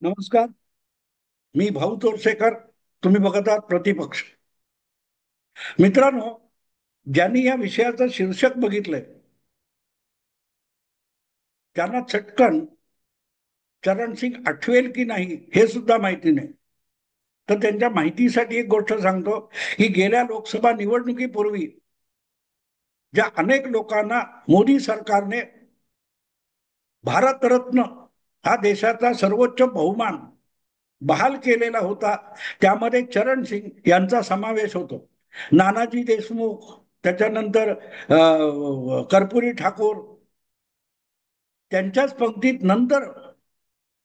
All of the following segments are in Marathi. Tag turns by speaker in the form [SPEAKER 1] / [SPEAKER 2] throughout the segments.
[SPEAKER 1] नमस्कार. मी भाऊ तोरसेकर. तुम्ही बघत आहात प्रतिपक्ष. मित्रांनो, ज्यांनी या विषयाचं शीर्षक बघितलंय त्यांना चटकन चरणसिंग आठवेल की नाही हे सुद्धा माहिती नाही. तर त्यांच्या माहितीसाठी एक गोष्ट सांगतो की गेल्या लोकसभा निवडणुकीपूर्वी ज्या अनेक लोकांना मोदी सरकारने भारतरत्न हा देशाचा सर्वोच्च बहुमान बहाल केलेला होता, त्यामध्ये चरण सिंग यांचा समावेश होतो. नानाजी देशमुख, त्याच्यानंतर कर्पुरी ठाकूर, त्यांच्याच पंक्तीत नंतर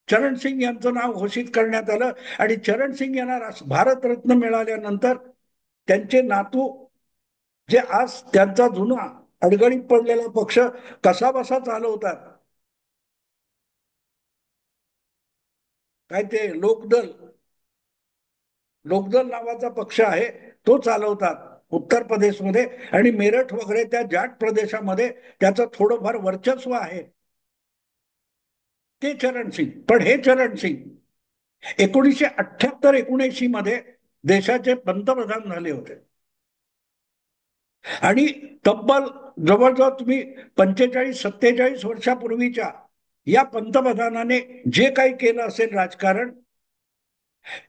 [SPEAKER 1] चरण सिंग यांचं नाव घोषित करण्यात आलं. आणि चरण सिंग यांना भारतरत्न मिळाल्यानंतर त्यांचे नातू, जे आज त्यांचा जुना अडगळीत पडलेला पक्ष कसा बसा चालवतात, काय ते लोकदल लोकदल नावाचा पक्ष आहे, तो चालवतात उत्तर प्रदेशमध्ये. आणि मेरठ वगैरे त्या जाट प्रदेशामध्ये त्याचं थोडंफार वर्चस्व आहे. ते चरण सिंग. पण हे चरण सिंग 1978-79 मध्ये देशाचे पंतप्रधान झाले होते. आणि तब्बल जवळजवळ तुम्ही 45-47 वर्षापूर्वीच्या या पंतप्रधानाने जे काही केलं असेल राजकारण,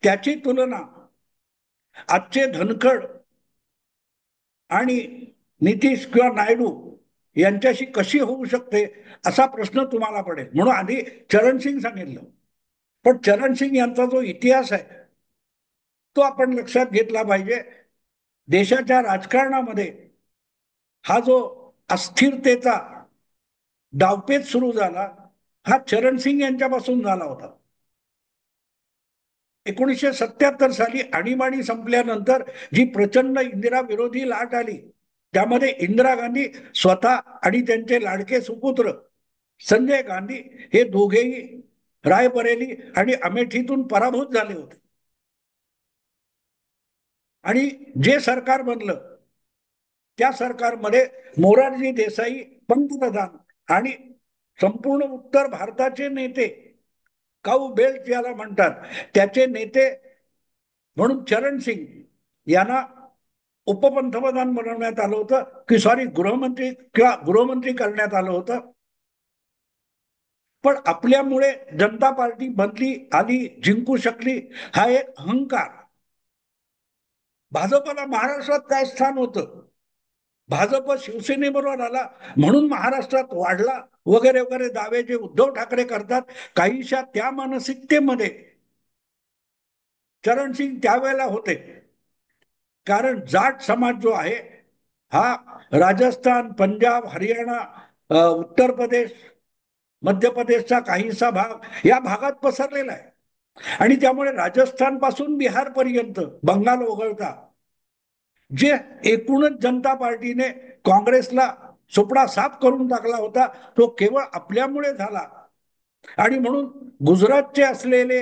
[SPEAKER 1] त्याची तुलना आजचे धनखड आणि नितीश किंवा नायडू यांच्याशी कशी होऊ शकते, असा प्रश्न तुम्हाला पडेल. म्हणून आधी चरण सिंग सांगितलं. पण चरण सिंग यांचा जो इतिहास आहे तो आपण लक्षात घेतला पाहिजे. देशाच्या राजकारणामध्ये हा जो अस्थिरतेचा डावपेच सुरू झाला, हा चरण सिंग यांच्यापासून झाला होता. 1977 साली आणीबाणी संपल्यानंतर जी प्रचंड इंदिरा विरोधी लाट आली, त्यामध्ये इंदिरा गांधी स्वतः आणि त्यांचे लाडके सुपुत्र संजय गांधी हे दोघेही रायबरेली आणि अमेठीतून पराभूत झाले होते. आणि जे सरकार बनलं त्या सरकारमध्ये मोरारजी देसाई पंतप्रधान आणि संपूर्ण उत्तर भारताचे नेते, काऊ बेल्ट ज्याला म्हणतात, त्याचे नेते म्हणून चरण सिंग यांना उपपंतप्रधान बनवण्यात आलं होतं, की सॉरी, गृहमंत्री किंवा गृहमंत्री करण्यात आलं होतं. पण आपल्यामुळे जनता पार्टी बनली, आली, जिंकू शकली, हा एक अहंकार. भाजपला महाराष्ट्रात काय स्थान होतं? भाजप शिवसेनेबरोबर आला म्हणून महाराष्ट्रात वाढला वगैरे वगैरे दावे जे उद्धव ठाकरे करतात, काहीशा त्या मानसिकतेमध्ये चरण सिंग त्यावेळेला होते. कारण जाट समाज जो आहे हा राजस्थान, पंजाब, हरियाणा, उत्तर प्रदेश, मध्य प्रदेशचा काहीसा भाग या भागात पसरलेला आहे. आणि त्यामुळे राजस्थान पासून बिहार पर्यंत, बंगाल वगळता, जे एकूणच जनता पार्टीने काँग्रेसला सुपडा साफ करून टाकला होता, तो केवळ आपल्यामुळे झाला. आणि म्हणून गुजरातचे असलेले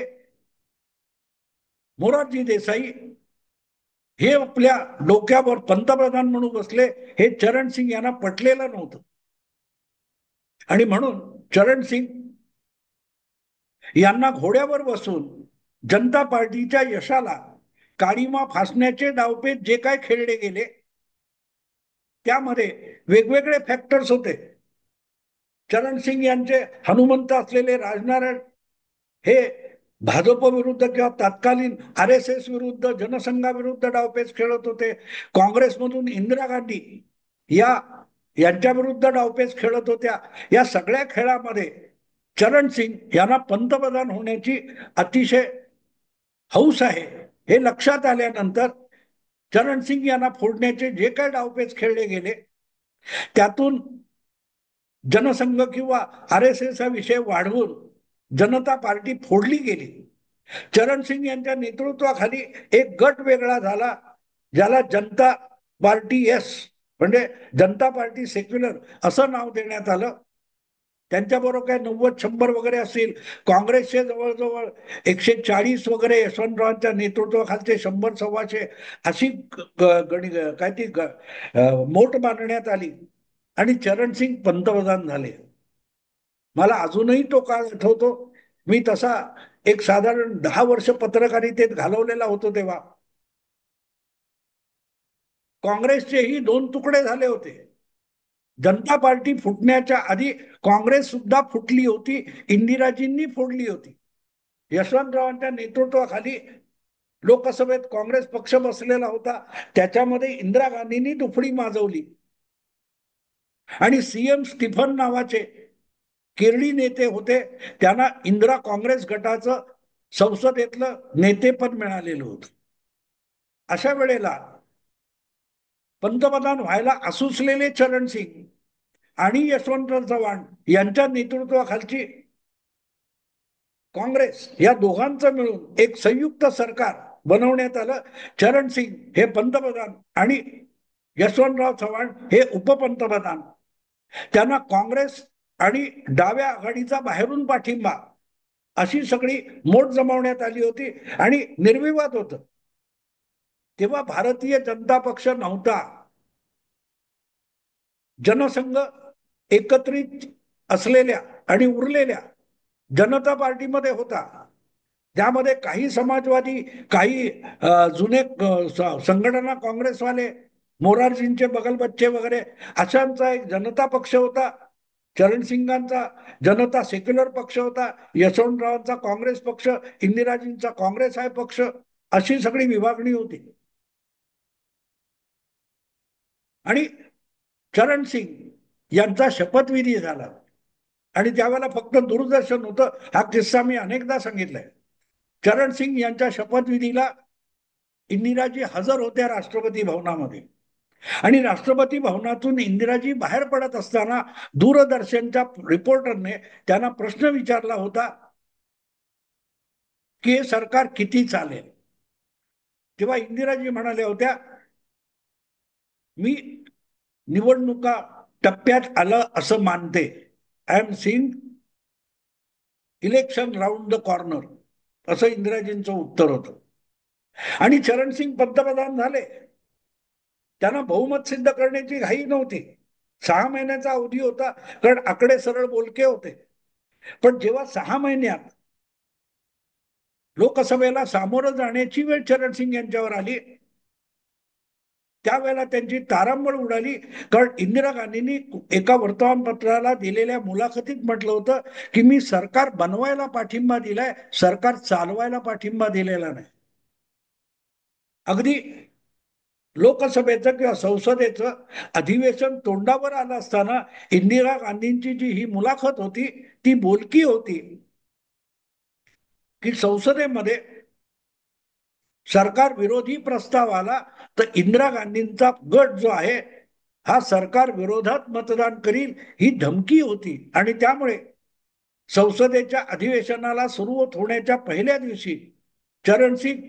[SPEAKER 1] मोरारजी देसाई हे आपल्या डोक्यावर पंतप्रधान म्हणून बसले, हे चरण सिंग यांना पटलेलं नव्हतं. आणि म्हणून चरण सिंग यांना घोड्यावर बसून जनता पार्टीच्या यशाला काळीमा फासण्याचे डावपेच जे काय खेळले गेले, त्यामध्ये वेगवेगळे फॅक्टर्स होते. चरण सिंग यांचे हनुमंत असलेले राजनारायण हे भाजप विरुद्ध किंवा तत्कालीन आर एस एस विरुद्ध, जनसंघाविरुद्ध डावपेच खेळत होते. काँग्रेसमधून इंदिरा गांधी या यांच्या विरुद्ध डावपेच खेळत होत्या. या सगळ्या खेळामध्ये चरण सिंग यांना पंतप्रधान होण्याची अतिशय हौस आहे, हे लक्षात आल्यानंतर चरण सिंग यांना फोडण्याचे जे काही डावपेच खेळले गेले, त्यातून जनसंघ किंवा आर एस एस हा विषय वाढवून जनता पार्टी फोडली गेली. चरण सिंग यांच्या नेतृत्वाखाली एक गट वेगळा झाला, ज्याला जनता पार्टी एस, म्हणजे जनता पार्टी सेक्युलर असं नाव देण्यात आलं. त्यांच्याबरोबर काय 90-100 वगैरे असतील. काँग्रेसचे जवळजवळ 140 वगैरे यशवंतरावांच्या नेतृत्वाखालचे 100-125 अशी काय ती मोठ बांधण्यात आली आणि चरण सिंग पंतप्रधान झाले. मला अजूनही तो काळ आठवतो, मी तसा एक साधारण 10 वर्ष पत्रकारितेत घालवलेला होतो तेव्हा काँग्रेसचेही दोन तुकडे झाले होते. जनता पार्टी फुटण्याच्या आधी काँग्रेस सुद्धा फुटली होती, इंदिराजींनी फोडली होती. यशवंतरावांच्या नेतृत्वाखाली लोकसभेत काँग्रेस पक्ष बसलेला होता, त्याच्यामध्ये इंदिरा गांधींनी दुफडी माजवली आणि सीएम स्टीफन नावाचे केरळी नेते होते, त्यांना इंदिरा काँग्रेस गटाचं संसदेतलं नेतेपद मिळालेलं होतं. अशा वेळेला पंतप्रधान व्हायला असुसलेले चरण सिंग आणि यशवंतराव चव्हाण यांच्या नेतृत्वाखालची काँग्रेस या दोघांचं मिळून एक संयुक्त सरकार बनवण्यात आलं. चरण सिंग हे पंतप्रधान आणि यशवंतराव चव्हाण हे उपपंतप्रधान. त्यांना काँग्रेस आणि डाव्या आघाडीचा बाहेरून पाठिंबा अशी सगळी मोठ जमवण्यात आली होती आणि निर्विवाद होत. तेव्हा भारतीय जनता पक्ष नव्हता. जनसंघ एकत्रित असलेल्या आणि उरलेल्या जनता पार्टीमध्ये होता. त्यामध्ये काही समाजवादी, काही जुने संघटना काँग्रेसवाले, मोरारजींचे बगलबच्चे वगैरे अशांचा एक जनता पक्ष होता. चरणसिंगांचा जनता सेक्युलर पक्ष होता, यशवंतरावांचा काँग्रेस पक्ष, इंदिराजींचा काँग्रेस आहे पक्ष, अशी सगळी विभागणी होती. आणि चरण सिंग यांचा शपथविधी झाला आणि त्यावेळेला फक्त दूरदर्शन होतं. हा किस्सा मी अनेकदा सांगितलाय. चरण सिंग यांच्या शपथविधीला इंदिराजी हजर होत्या राष्ट्रपती भवनामध्ये आणि राष्ट्रपती भवनातून इंदिराजी बाहेर पडत असताना दूरदर्शनच्या रिपोर्टरने त्यांना प्रश्न विचारला होता की हे सरकार किती चालेल. तेव्हा इंदिराजी म्हणाल्या होत्या, मी निवडणुका टप्प्यात आलं असं मानते. I am seeing election round the corner, असं इंदिराजींचं उत्तर होतं. आणि चरणसिंग पंतप्रधान झाले. त्यांना बहुमत सिद्ध करण्याची घाई नव्हती. 6 महिन्याचा अवधी होता, कारण आकडे सरळ बोलके होते. पण जेव्हा 6 महिन्यात लोकसभेला सामोरं जाण्याची वेळ चरणसिंग यांच्यावर आली, त्यावेळेला त्यांची तारांबळ उडाली. कारण इंदिरा गांधींनी एका वर्तमानपत्राला दिलेल्या मुलाखतीत म्हटलं होतं की मी सरकार बनवायला पाठिंबा दिलाय, सरकार चालवायला पाठिंबा दिलेला नाही. अगदी लोकसभेचं किंवा संसदेचं अधिवेशन तोंडावर आलं असताना इंदिरा गांधींची जी ही मुलाखत होती ती बोलकी होती की संसदेमध्ये सरकार विरोधी प्रस्ताव आला तर इंदिरा गांधींचा गट जो आहे हा सरकार विरोधात मतदान करील ही धमकी होती. आणि त्यामुळे संसदेच्या अधिवेशनाला सुरुवात होण्याच्या पहिल्या दिवशी चरणसिंग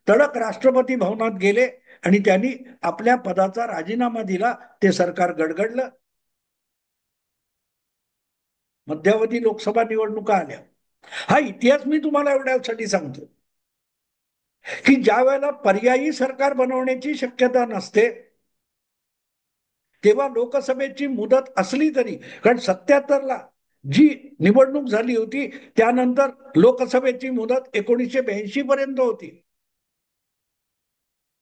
[SPEAKER 1] तडक राष्ट्रपती भवनात गेले आणि त्यांनी आपल्या पदाचा राजीनामा दिला. ते सरकार गडगडलं. मध्यावधी लोकसभा निवडणुका आल्या. हा इतिहास मी तुम्हाला एवढ्यासाठी सांगतो की ज्या वेळेला पर्यायी सरकार बनवण्याची शक्यता नसते तेव्हा लोकसभेची मुदत असली तरी, कारण 77ला जी निवडणूक झाली होती त्यानंतर लोकसभेची मुदत 1982 पर्यंत होती,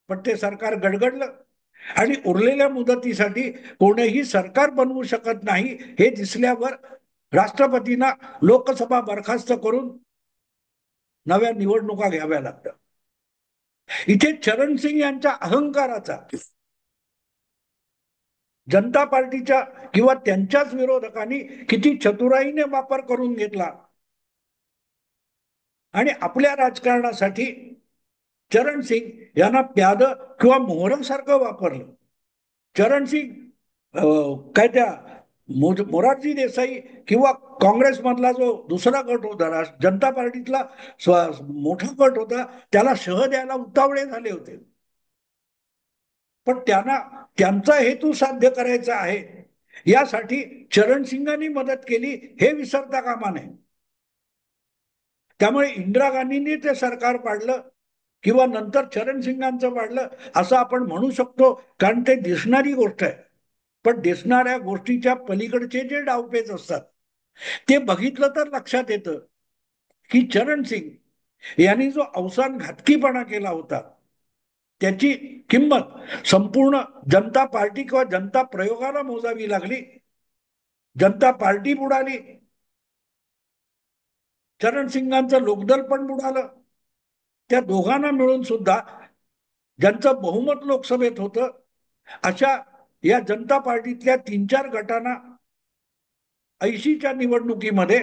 [SPEAKER 1] पण ते सरकार गडगडलं आणि उरलेल्या मुदतीसाठी कोणीही सरकार बनवू शकत नाही हे दिसल्यावर राष्ट्रपतींना लोकसभा बरखास्त करून नव्या निवडणुका घ्याव्या लागतात. इथे चरणसिंग यांच्या अहंकाराचा जनता पार्टीच्या किंवा त्यांच्याच विरोधकांनी किती चतुराईने वापर करून घेतला आणि आपल्या राजकारणासाठी चरणसिंग यांना प्याद किंवा मोहरासारखं वापरलं. चरणसिंग काय त्या मोरारजी देसाई किंवा काँग्रेसमधला जो दुसरा गट होता, जनता पार्टीतला मोठा गट होता, त्याला शह द्यायला उतावळे झाले होते. पण त्यांना त्यांचा हेतू साध्य करायचा आहे यासाठी चरणसिंगांनी मदत केली हे विसरता कामा नये. त्यामुळे इंदिरा गांधींनी ते सरकार पाडलं किंवा नंतर चरणसिंगांचं पाडलं असं आपण म्हणू शकतो, कारण ते दिसणारी गोष्ट आहे. पण दिसणाऱ्या गोष्टीच्या पलीकडचे जे डावपेच असतात ते बघितलं तर लक्षात येतं की चरण सिंग यांनी जो अवसान घातकीपणा केला होता त्याची किंमत संपूर्ण जनता पार्टी किंवा जनता प्रयोगाला मोजावी लागली. जनता पार्टी बुडाली, चरण सिंगांचं लोकदल पण बुडालं. त्या दोघांना मिळून सुद्धा ज्यांचं बहुमत लोकसभेत होतं अशा या जनता पार्टीतल्या 3-4 गटांना 80च्या निवडणुकीमध्ये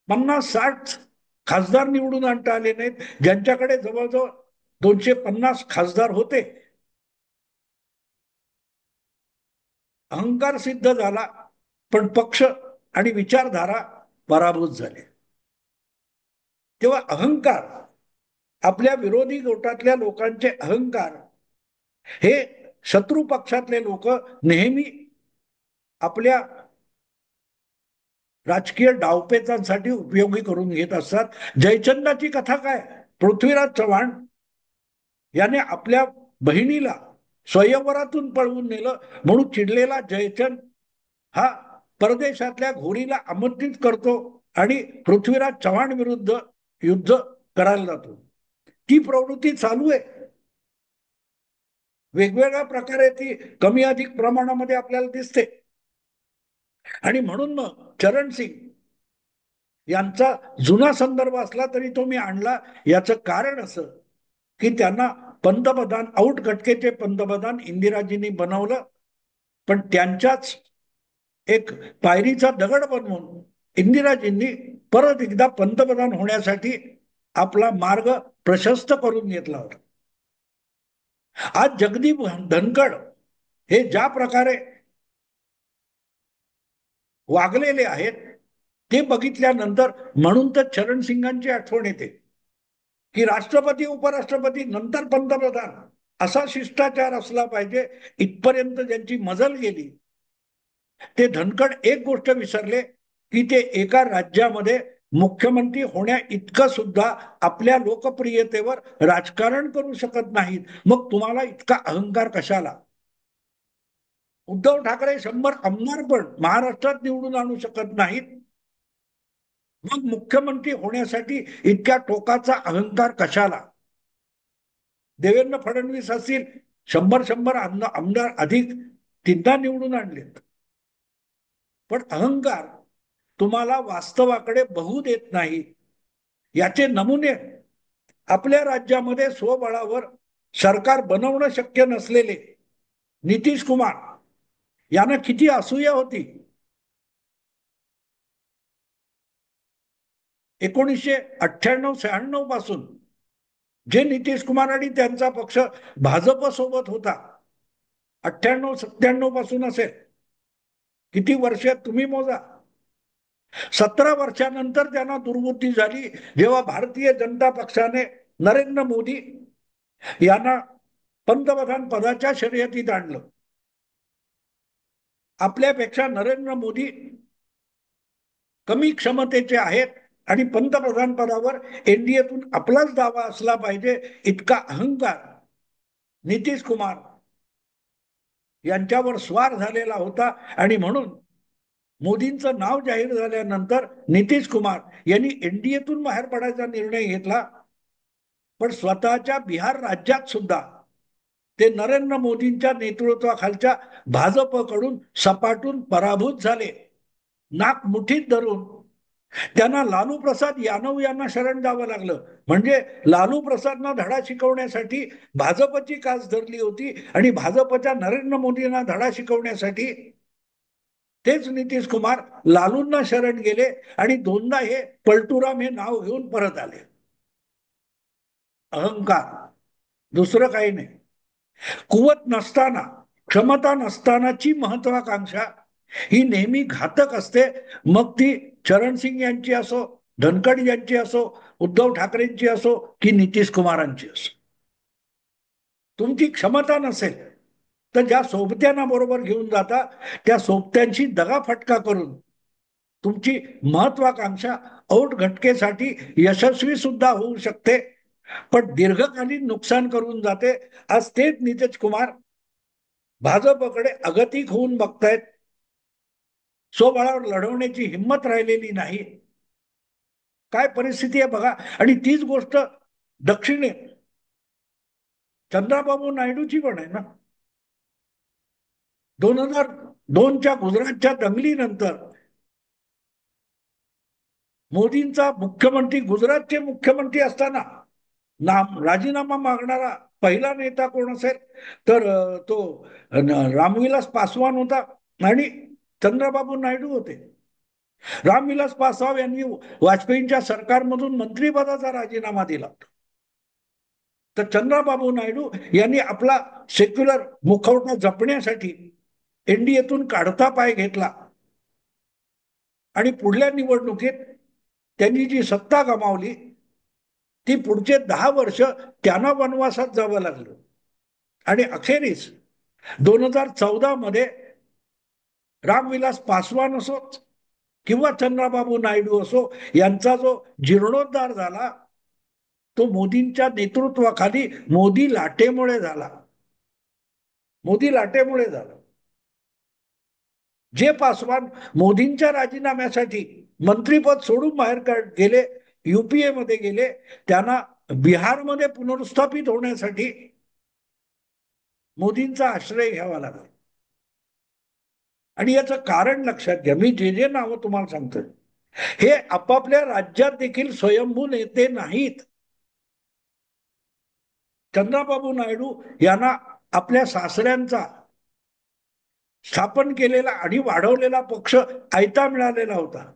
[SPEAKER 1] 50-60 खासदार निवडून आणता आले नाहीत, ज्यांच्याकडे जवळजवळ 250 खासदार होते. अहंकार सिद्ध झाला, पण पक्ष आणि विचारधारा पराभूत झाले. तेव्हा अहंकार, आपल्या विरोधी गटातल्या लोकांचे अहंकार हे शत्रू पक्षातले लोक नेहमी आपल्या राजकीय डावपेचांसाठी उपयोगी करून घेत असतात. जयचंदाची कथा काय, पृथ्वीराज चव्हाण याने आपल्या बहिणीला स्वयंवरातून पळवून नेलं म्हणून चिडलेला जयचंद हा परदेशातल्या घोरीला आमंत्रित करतो आणि पृथ्वीराज चव्हाण विरुद्ध युद्ध करायला जातो. ती प्रवृत्ती चालू आहे. वेगवेगळ्या प्रकारे ती कमी अधिक प्रमाणामध्ये आपल्याला दिसते. आणि म्हणून मग चरण सिंग यांचा जुना संदर्भ असला तरी तो मी आणला. याचं कारण असं की त्यांना पंतप्रधान, आउटघटकेचे पंतप्रधान इंदिराजींनी बनवलं, पण त्यांच्याच एक पायरीचा दगड बनवून इंदिराजींनी परत एकदा पंतप्रधान होण्यासाठी आपला मार्ग प्रशस्त करून घेतला होता. आज जगदीप धनखड हे ज्या प्रकारे वागलेले आहेत ते बघितल्यानंतर म्हणून तर चरण सिंगांची आठवण येते की राष्ट्रपती, उपराष्ट्रपती, नंतर पंतप्रधान असा शिष्टाचार असला पाहिजे. इथपर्यंत ज्यांची मजल गेली ते धनखड एक गोष्ट विसरले की ते एका राज्यामध्ये मुख्यमंत्री होण्या इतकं सुद्धा आपल्या लोकप्रियतेवर राजकारण करू शकत नाहीत. मग तुम्हाला इतका अहंकार कशाला? उद्धव ठाकरे 100 आमदार पण महाराष्ट्रात निवडून आणू शकत नाहीत, मग मुख्यमंत्री होण्यासाठी इतक्या टोकाचा अहंकार कशाला? देवेंद्र फडणवीस असतील, 100 आमदार अधिक 3दा निवडून आणलेत, पण अहंकार तुम्हाला वास्तवाकडे बघू देत नाही. याचे नमुने आपल्या राज्यामध्ये स्वबळावर सरकार बनवणं शक्य नसलेले नितीश कुमार यांना किती असूया होती. 1998-96 पासून जे नितीश कुमार आणि त्यांचा पक्ष भाजप सोबत होता, 98-97 पासून असेल, किती वर्ष तुम्ही मोजा. 17 वर्षानंतर त्यांना दुर्बुद्धी झाली जेव्हा भारतीय जनता पक्षाने नरेंद्र मोदी यांना पंतप्रधान पदाच्या शर्यतीत आणलं. आपल्यापेक्षा नरेंद्र मोदी कमी क्षमतेचे आहेत आणि पंतप्रधान पदावर एनडीएतून आपलाच दावा असला पाहिजे इतका अहंकार नितीश कुमार यांच्यावर स्वार झालेला होता. आणि म्हणून मोदींचं नाव जाहीर झाल्यानंतर नितीश कुमार यांनी एनडीएतून बाहेर पडायचा निर्णय घेतला, पण स्वतःच्या बिहार राज्यात सुद्धा ते नरेंद्र मोदींच्या नेतृत्वाखालच्या भाजपकडून सपाटून पराभूत झाले. नाक मुठीत धरून त्यांना लालू प्रसाद यादव यांना शरण जावं लागलं. म्हणजे लालू प्रसादना धडा शिकवण्यासाठी भाजपची कास धरली होती आणि भाजपच्या नरेंद्र मोदींना धडा शिकवण्यासाठी तेच नितीश कुमार लालूंना शरण गेले आणि 2दा हे पलटूराम हे नाव घेऊन परत आले. अहंकार, दुसरं काही नाही. कुवत नसताना, क्षमता नसतानाची महत्वाकांक्षा ही नेहमी घातक असते. मग ती चरण सिंग यांची असो, धनखड यांची असो, उद्धव ठाकरेंची असो की नितीश कुमारांची असो. तुमची क्षमता नसेल तर ज्या सोबत्यांना बरोबर घेऊन जाता त्या सोबत्यांची दगाफटका करून तुमची महत्वाकांक्षा औट घटकेसाठी यशस्वी सुद्धा होऊ शकते, पण दीर्घकालीन नुकसान करून जाते. आज तेच नितीश कुमार भाजपकडे अगतिक होऊन बघतायत. स्वबळावर लढवण्याची हिंमत राहिलेली नाही. काय परिस्थिती आहे बघा. आणि तीच गोष्ट दक्षिणेत चंद्राबाबू नायडूची पण आहे ना. 2002च्या गुजरातच्या दंगलीनंतर मोदींचा मुख्यमंत्री, गुजरातचे मुख्यमंत्री असताना राजीनामा मागणारा पहिला नेता कोण असेल तर तो रामविलास पासवान होता आणि चंद्रबाबू नायडू होते. रामविलास पासवान यांनी वाजपेयींच्या सरकारमधून मंत्रिपदाचा राजीनामा दिला. तर चंद्रबाबू नायडू यांनी आपला सेक्युलर मुखवटा जपण्यासाठी एनडीएतून काढता पाय घेतला आणि पुढल्या निवडणुकीत त्यांनी जी सत्ता गमावली ती पुढचे 10 वर्ष त्यांना वनवासात जावं लागलं. आणि अखेरीस 2014 मध्ये रामविलास पासवान असो किंवा चंद्रबाबू नायडू असो यांचा जो जीर्णोद्धार झाला तो मोदींच्या नेतृत्वाखाली मोदी लाटेमुळे झाला. मोदी लाटेमुळे झाला. जे पासवान मोदींच्या राजीनाम्यासाठी मंत्रीपद सोडून बाहेर गेले, युपीए मध्ये गेले, त्यांना बिहारमध्ये पुनर्स्थापित होण्यासाठी मोदींचा आश्रय घ्यावा लागला. आणि याचं कारण लक्षात घ्या. मी जे जे नावं तुम्हाला सांगतोय हे आपापल्या राज्यात देखील स्वयंभू नेते नाहीत. चंद्रबाबू नायडू यांना आपल्या सासऱ्यांचा स्थापन केलेला आणि वाढवलेला पक्ष आयता मिळालेला होता.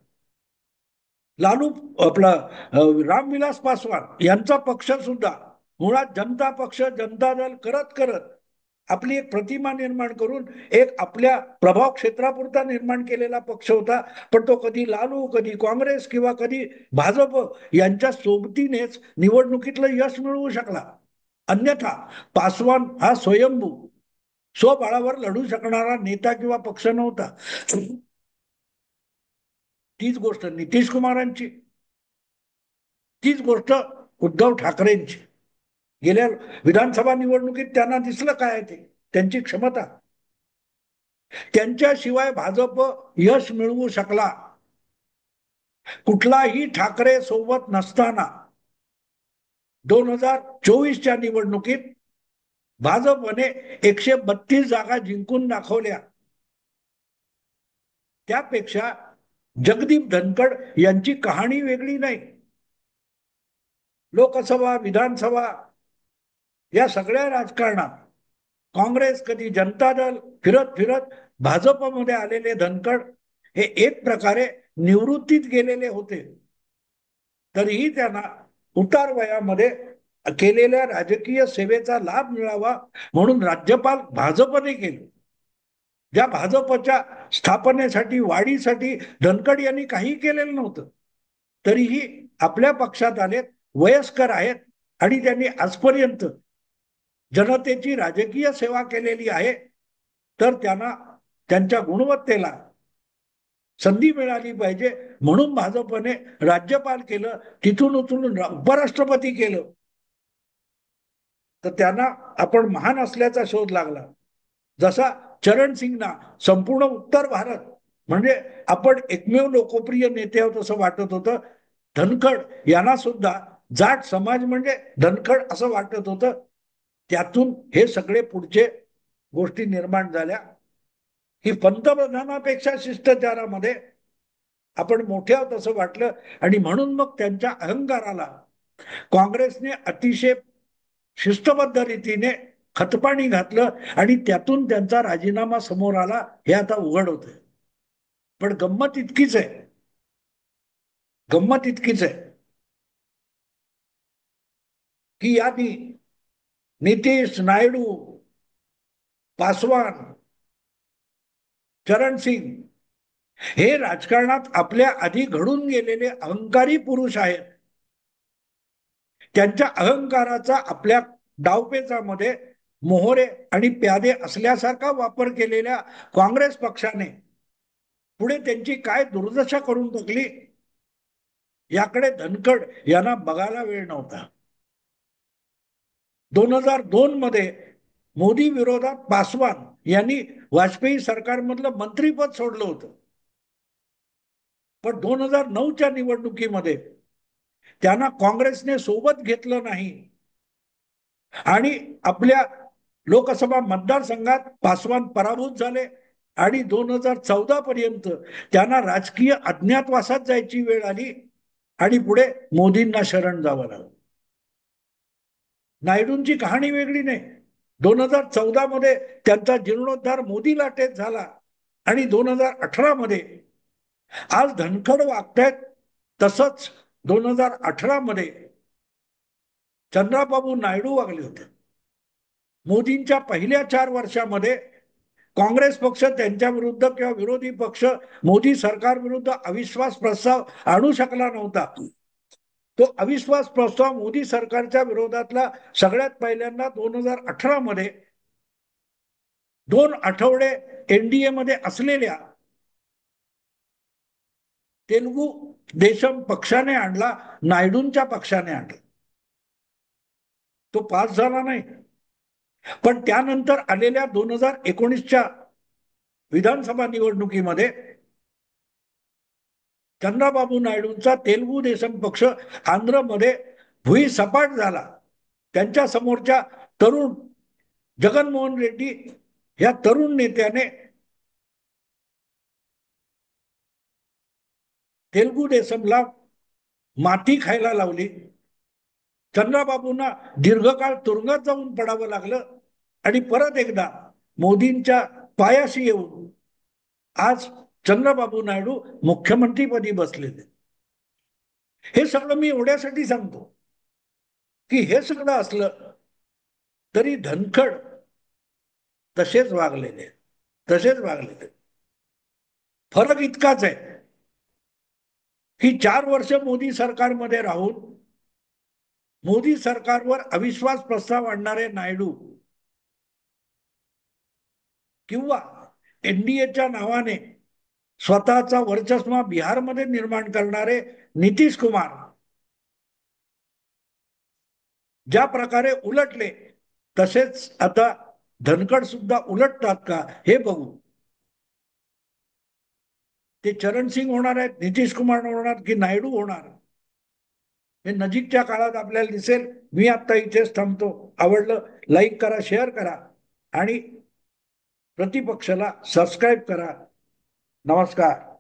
[SPEAKER 1] लालू आपला रामविलास पासवान यांचा पक्ष सुद्धा मुळात जनता पक्ष, जनता दल करत करत आपली एक प्रतिमा निर्माण करून एक आपल्या प्रभाव क्षेत्रापुरता निर्माण केलेला पक्ष होता. पण तो कधी लालू, कधी काँग्रेस किंवा कधी भाजप यांच्या सोबतीनेच निवडणुकीतलं यश मिळवू शकला. अन्यथा पासवान हा स्वयंभू स्वबळावर लढू शकणारा नेता किंवा पक्ष नव्हता. तीच गोष्ट नितीश कुमारांची, तीच गोष्ट उद्धव ठाकरेंची. गेल्या विधानसभा निवडणुकीत त्यांना दिसलं काय ते, त्यांची क्षमता. त्यांच्याशिवाय भाजप यश मिळवू शकला. कुठलाही ठाकरे सोबत नसताना 2024च्या निवडणुकीत भाजपने 132 जागा जिंकून दाखवल्या. त्यापेक्षा जगदीप धनखड यांची कहाणी वेगळी नाही. लोकसभा, विधानसभा या सगळ्या राजकारणात काँग्रेस, कधी जनता दल, फिरत फिरत भाजपमध्ये आलेले धनखड हे एक प्रकारे निवृत्तीत गेलेले होते. तरीही त्यांना उतार वयामध्ये केलेल्या राजकीय सेवेचा लाभ मिळावा म्हणून राज्यपाल भाजपने केले. ज्या भाजपच्या स्थापनेसाठी, वाढीसाठी धनखड यांनी काही केलेलं नव्हतं, तरीही आपल्या पक्षात आलेत, वयस्कर आहेत आणि त्यांनी आजपर्यंत जनतेची राजकीय सेवा केलेली आहे. तर त्यांना त्यांच्या गुणवत्तेला संधी मिळाली पाहिजे म्हणून भाजपने राज्यपाल केलं, तिथून उचलून उपराष्ट्रपती केलं. तर त्यांना आपण महान असल्याचा शोध लागला. जसा चरण सिंगना संपूर्ण उत्तर भारत म्हणजे आपण एकमेव लोकप्रिय नेते आहोत असं वाटत होतं, धनखड यांना सुद्धा जाट समाज म्हणजे धनखड असं वाटत होतं. त्यातून हे सगळे पुढचे गोष्टी निर्माण झाल्या की पंतप्रधानापेक्षा शिष्टाचारामध्ये आपण मोठे आहोत असं वाटलं. आणि म्हणून मग त्यांच्या अहंकाराला काँग्रेसने अतिशय शिस्तबद्ध रीतीने खतपाणी घातलं आणि त्यातून त्यांचा राजीनामा समोर आला. हे आता उघड होत. पण गंमत इतकीच आहे, गंमत इतकीच आहे की यांनी नितीश, नायडू, पासवान, चरण सिंग हे राजकारणात आपल्या आधी घडून गेलेले अहंकारी पुरुष आहेत. त्यांच्या अहंकाराचा आपल्या डावपेचामध्ये मोहरे आणि प्यादे असल्यासारखा वापर केलेल्या काँग्रेस पक्षाने पुढे त्यांची काय दुर्दशा करून टाकली याकडे धनखड यांना बघायला वेळ नव्हता. 2002 मध्ये मोदी विरोधात पासवान यांनी वाजपेयी सरकारमधलं मंत्रीपद सोडलं होतं. पण 2009च्या निवडणुकीमध्ये त्यांना काँग्रेसने सोबत घेतलं नाही आणि आपल्या लोकसभा मतदारसंघात पासवान पराभूत झाले आणि 2014 पर्यंत त्यांना राजकीय अज्ञातवासात जायची वेळ आली आणि पुढे मोदींना शरण जावं लागलं. नायडूंची कहाणी वेगळी नाही. 2014 मध्ये त्यांचा जीर्णोद्धार मोदी लाटेत झाला आणि 2018 मध्ये आज धनखड वागतायत तसंच 2018 मध्ये चंद्राबाबू नायडू वागले होते. मोदींच्या पहिल्या 4 वर्षामध्ये काँग्रेस पक्ष त्यांच्या विरुद्ध किंवा विरोधी पक्ष मोदी सरकार विरुद्ध अविश्वास प्रस्ताव आणू शकला नव्हता. तो अविश्वास प्रस्ताव मोदी सरकारच्या विरोधातला सगळ्यात पहिल्यांदा 2018 मध्ये 2 आठवडे एनडीए मध्ये असलेल्या तेलुगू देशम पक्षाने आणला, नायडूंच्या पक्षाने आणला. तो पास झाला नाही. पण त्यानंतर आलेल्या 2019च्या विधानसभा निवडणुकीमध्ये चंद्राबाबू नायडूंचा तेलुगू देशम पक्ष आंध्रमध्ये भुईसपाट झाला. त्यांच्या समोरच्या तरुण जगनमोहन रेड्डी या तरुण नेत्याने तेलुगू देशमला माती खायला लावली. चंद्राबाबूंना दीर्घकाळ तुरुंगात जाऊन पडावं लागलं आणि परत एकदा मोदींच्या पायाशी येऊन आज चंद्रबाबू नायडू मुख्यमंत्रीपदी बसलेले. हे सगळं मी एवढ्यासाठी सांगतो की हे सगळं असलं तरी धनखड तसेच वागलेले. फरक इतकाच आहे की 4 वर्ष मोदी सरकारमध्ये राहून मोदी सरकारवर अविश्वास प्रस्ताव आणणारे नायडू किंवा एनडीएच्या नावाने स्वतःचा वर्चस्व बिहारमध्ये निर्माण करणारे नितीश कुमार ज्या प्रकारे उलटले तसेच आता धनखड सुद्धा उलटतात का हे बघू. ते चरण सिंग होणार आहेत, नितीश कुमार होणार की नायडू होणार हे नजीकच्या काळात आपल्याला दिसेल. मी आता इथेच थांबतो. आवडलं लाईक करा, शेअर करा आणि प्रतिपक्षाला सबस्क्राईब करा. नमस्कार.